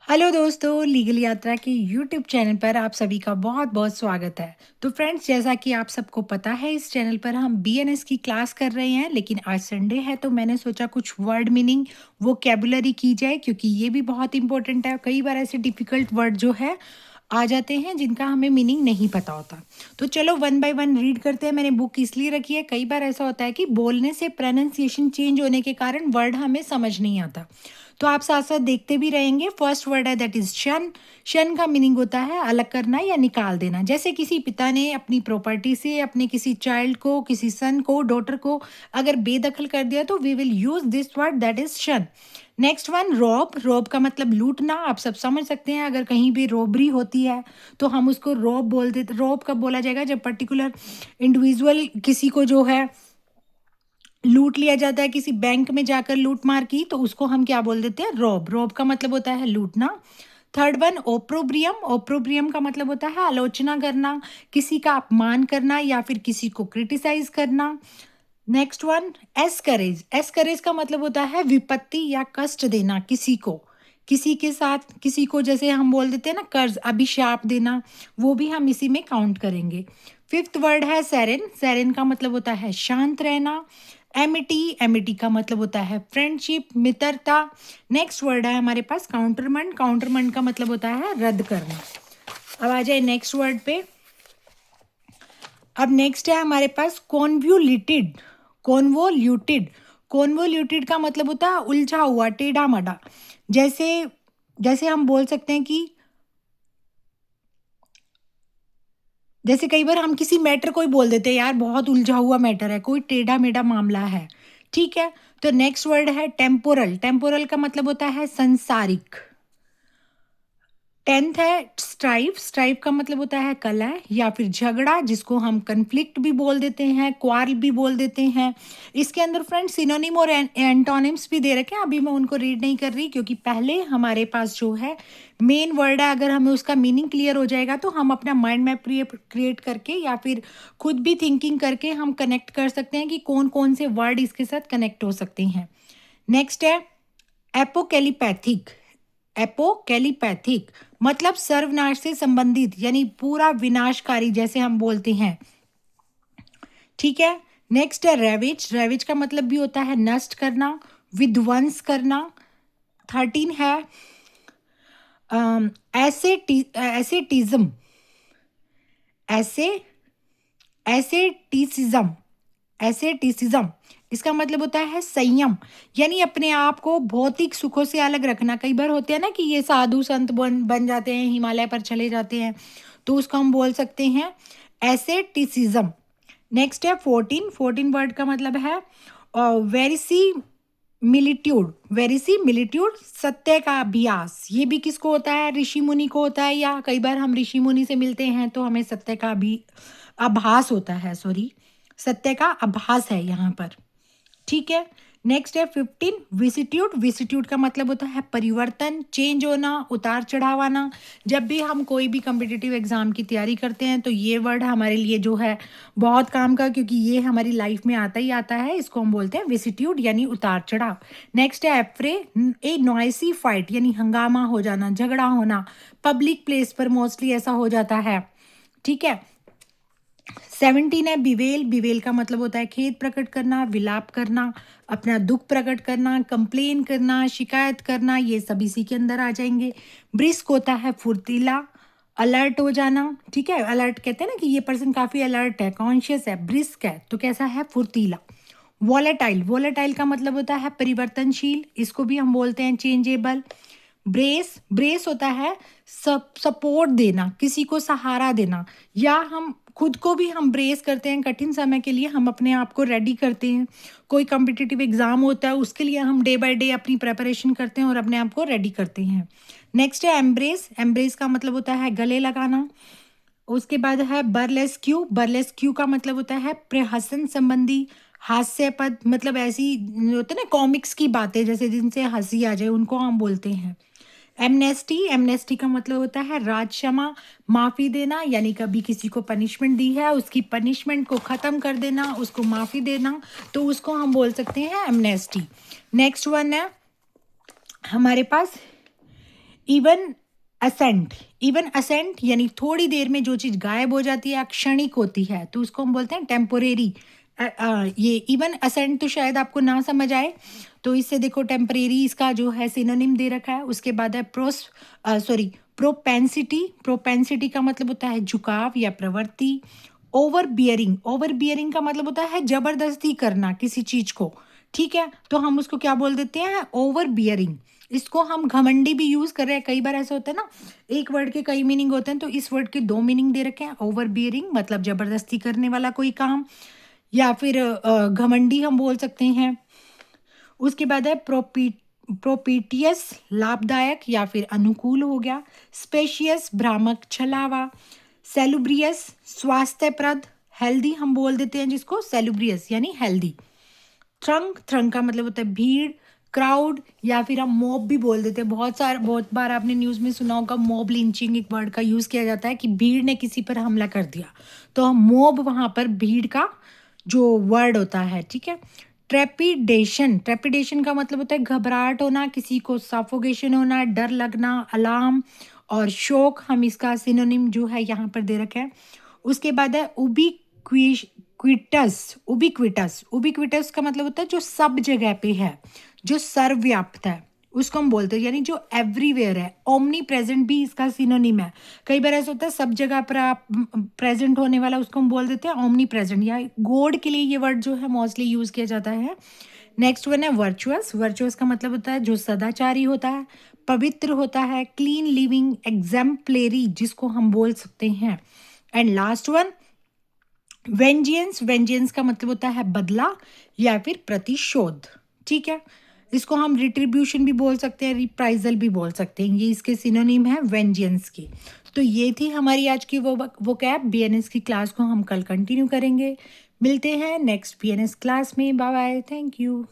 Hello दोस्तों, legal यात्रा के यूट्यूब चैनल पर आप सभी का बहुत बहुत स्वागत है। तो फ्रेंड्स, जैसा कि आप सबको पता है, इस चैनल पर हम बीएनएस की क्लास कर रहे हैं, लेकिन आज संडे है तो मैंने सोचा कुछ वर्ड मीनिंग वोकैबुलरी की जाए, क्योंकि ये भी बहुत इंपॉर्टेंट है। कई बार ऐसे डिफ़िकल्ट वर्ड जो है आ जाते हैं जिनका हमें मीनिंग नहीं पता होता। तो चलो वन बाय वन रीड करते हैं। मैंने बुक इसलिए रखी है, कई बार ऐसा होता है कि बोलने से प्रोनाउंसिएशन चेंज होने के कारण वर्ड हमें समझ नहीं आता। तो आप साथ साथ देखते भी रहेंगे। फर्स्ट वर्ड है दैट इज शन। शन का मीनिंग होता है अलग करना या निकाल देना। जैसे किसी पिता ने अपनी प्रॉपर्टी से अपने किसी चाइल्ड को, किसी सन को, डॉटर को अगर बेदखल कर दिया तो we will use this word that is shun. Next one rob. Rob का मतलब लूटना। आप सब समझ सकते हैं, अगर कहीं भी रॉबरी होती है तो हम उसको रॉब बोल देते। रॉब कब बोला जाएगा? जब पर्टिकुलर इंडिविजुअल किसी को जो है लूट लिया जाता है। किसी बैंक में जाकर लूट मार की तो उसको हम क्या बोल देते हैं? रॉब। रॉब का मतलब होता है लूटना। Third one ओप्रोब्रियम। ओप्रोब्रियम का मतलब होता है आलोचना करना, किसी का अपमान करना या फिर किसी को क्रिटिसाइज करना। Next one एस्करेज। एस्करेज का मतलब होता है विपत्ति या कष्ट देना किसी को, किसी के साथ, किसी को जैसे हम बोल देते हैं ना कर्ज, अभिशाप देना, वो भी हम इसी में काउंट करेंगे। फिफ्थ वर्ड है सेरेन। सेरेन का मतलब होता है शांत रहना। एमिटी। एमिटी का मतलब होता है फ्रेंडशिप, मित्रता। नेक्स्ट वर्ड है हमारे पास काउंटरमंड। काउंटरमंड का मतलब होता है रद्द करना। अब आ जाए नेक्स्ट वर्ड पे। अब नेक्स्ट है हमारे पास कॉन्वोल्यूटेड। कॉन्वोल्यूटेड। कॉन्वोल्यूटेड का मतलब होता है उलझा हुआ, टेढ़ा मढ़ा। जैसे जैसे हम बोल सकते हैं कि जैसे कई बार हम किसी मैटर को ही बोल देते हैं, यार बहुत उलझा हुआ मैटर है, कोई टेढ़ा मेढ़ा मामला है। ठीक है। तो नेक्स्ट वर्ड है टेम्पोरल। टेम्पोरल का मतलब होता है संसारिक। टेंथ है स्ट्राइफ। स्ट्राइफ का मतलब होता है कलह या फिर झगड़ा, जिसको हम कन्फ्लिक्ट भी बोल देते हैं, क्वारल भी बोल देते हैं। इसके अंदर फ्रेंड्स सिनोनिम और एंटोनिम्स भी दे रखे हैं। अभी मैं उनको रीड नहीं कर रही, क्योंकि पहले हमारे पास जो है मेन वर्ड है, अगर हमें उसका मीनिंग क्लियर हो जाएगा तो हम अपना माइंड मैप क्रिएट करके या फिर खुद भी थिंकिंग करके हम कनेक्ट कर सकते हैं कि कौन कौन से वर्ड इसके साथ कनेक्ट हो सकते हैं। नेक्स्ट है एपोकैलिपैथिक। एपोकैलिपैथिक मतलब सर्वनाश से संबंधित, यानी पूरा विनाशकारी, जैसे हम बोलते हैं। ठीक है। नेक्स्ट है रेविज। रेविज का मतलब भी होता है नष्ट करना, विध्वंस करना। 13 है एसेटिज्म। एसे एसेटिसिज्म। एसेटिसिज्म इसका मतलब होता है संयम, यानी अपने आप को भौतिक सुखों से अलग रखना। कई बार होते हैं ना कि ये साधु संत बन जाते हैं, हिमालय पर चले जाते हैं, तो उसको हम बोल सकते हैं एसेटिसिज्म। नेक्स्ट है 14। 14 वर्ड का मतलब है वेरिसी मिलिट्यूड। वेरिसी मिलिट्यूड सत्य का अभ्यास। ये भी किसको होता है? ऋषि मुनि को होता है, या कई बार हम ऋषि मुनि से मिलते हैं तो हमें सत्य का भी आभास होता है। सॉरी, सत्य का आभास है यहाँ पर। ठीक है। नेक्स्ट है 15 विसिट्यूड। विसिट्यूड का मतलब होता है परिवर्तन, चेंज होना, उतार चढ़ाव आना। जब भी हम कोई भी कम्पिटिटिव एग्जाम की तैयारी करते हैं तो ये वर्ड हमारे लिए जो है बहुत काम का, क्योंकि ये हमारी लाइफ में आता ही आता है। इसको हम बोलते हैं विसिट्यूड, यानी उतार चढ़ाव। नेक्स्ट है एफ्रे। ए नॉइसी फाइट, यानी हंगामा हो जाना, झगड़ा होना। पब्लिक प्लेस पर मोस्टली ऐसा हो जाता है। ठीक है। 17 है बिवेल। बिवेल का मतलब होता है खेद प्रकट करना, विलाप करना, अपना दुख प्रकट करना, कंप्लेन करना, शिकायत करना। ये सब इसी के अंदर आ जाएंगे। ब्रिस्क होता है फुर्तीला, अलर्ट हो जाना। ठीक है। अलर्ट कहते हैं ना कि ये पर्सन काफी अलर्ट है, कॉन्शियस है। ब्रिस्क है तो कैसा है? फुर्तीला। वॉलेटाइल। वॉलेटाइल का मतलब होता है परिवर्तनशील, इसको भी हम बोलते हैं चेंजेबल। ब्रेस। ब्रेस होता है सपोर्ट देना, किसी को सहारा देना, या हम खुद को भी हम ब्रेस करते हैं। कठिन समय के लिए हम अपने आप को रेडी करते हैं। कोई कॉम्पिटिटिव एग्जाम होता है, उसके लिए हम डे बाय डे अपनी प्रिपरेशन करते हैं और अपने आप को रेडी करते हैं। नेक्स्ट है एम्ब्रेस। एम्ब्रेस का मतलब होता है गले लगाना। उसके बाद है बर्लेस्क्यू। बर्लेस्क्यू का मतलब होता है प्रहसन संबंधी, हास्य पद, मतलब ऐसी होते हैं ना कॉमिक्स की बातें जैसे जिनसे हंसी आ जाए, उनको हम बोलते हैं। एमनेस्टी। एमनेस्टी का मतलब होता है राज क्षमा, माफी देना, यानी कभी किसी को पनिशमेंट दी है, उसकी पनिशमेंट को खत्म कर देना, उसको माफी देना, तो उसको हम बोल सकते हैं एमनेस्टी। नेक्स्ट वन है हमारे पास इवन असेंट, इवन असेंट यानी थोड़ी देर में जो चीज़ गायब हो जाती है, क्षणिक होती है, तो उसको हम बोलते हैं टेम्पोरेरी। ये इवन असेंट तो शायद आपको ना समझ आए, तो इससे देखो टेम्परेरी इसका जो है सिनोनिम दे रखा है। उसके बाद है प्रोपेंसिटी। प्रोपेंसिटी का मतलब होता है झुकाव या प्रवृत्ति। ओवर बियरिंग, ओवर बियरिंग का मतलब होता है जबरदस्ती करना किसी चीज को, ठीक है, तो हम उसको क्या बोल देते हैं, ओवर बियरिंग। इसको हम घमंडी भी यूज कर रहे हैं, कई बार ऐसा होता है ना, एक वर्ड के कई मीनिंग होते हैं, तो इस वर्ड के दो मीनिंग दे रखे हैं। ओवर बियरिंग मतलब जबरदस्ती करने वाला कोई काम, या फिर घमंडी हम बोल सकते हैं। उसके बाद है प्रोपीटियस लाभदायक या फिर अनुकूल हो गया। स्पेशियस भ्रामक छलावा। सेलुब्रियस स्वास्थ्यप्रद, हेल्दी हम बोल देते हैं जिसको सेलुब्रियस यानी हेल्दी। थ्रंग, थ्रंग का मतलब होता है भीड़, क्राउड, या फिर हम मॉब भी बोल देते हैं। बहुत बार आपने न्यूज़ में सुना होगा मॉब लिंचिंग एक वर्ड का यूज़ किया जाता है कि भीड़ ने किसी पर हमला कर दिया, तो मॉब वहाँ पर भीड़ का जो वर्ड होता है, ठीक है। ट्रेपिडेशन, ट्रेपिडेशन का मतलब होता है घबराहट होना, किसी को सफोकेशन होना, डर लगना, अलार्म। और शोक हम इसका सिनोनिम जो है यहाँ पर दे रखे हैं। उसके बाद है उबिक्विटस। उबिक्विटस, उबिक्विटस का मतलब होता है जो सब जगह पे है, जो सर्वव्याप्त है, उसको हम बोलते हैं, यानी जो एवरीवेयर है। ओमनी प्रेजेंट भी इसका सिनोनिम है। कई बार ऐसा होता है सब जगह पर आप प्रेजेंट होने वाला, उसको हम बोल देते हैं ओमनी प्रेजेंट, या गॉड के लिए ये वर्ड जो है मोस्टली यूज किया जाता है। नेक्स्ट वन है वर्चुअस। वर्चुअस का मतलब होता है जो सदाचारी होता है, पवित्र होता है, क्लीन लिविंग, एग्जाम्पलेरी जिसको हम बोल सकते हैं। And last one vengeance. Vengeance का मतलब होता है बदला या फिर प्रतिशोध, ठीक है। इसको हम रिट्रीब्यूशन भी बोल सकते हैं, रिप्राइजल भी बोल सकते हैं, ये इसके सिनोनिम है वेंजियंस की। तो ये थी हमारी आज की वो कैब। बीएनएस की क्लास को हम कल कंटिन्यू करेंगे। मिलते हैं नेक्स्ट बीएनएस क्लास में। Bye bye, thank you.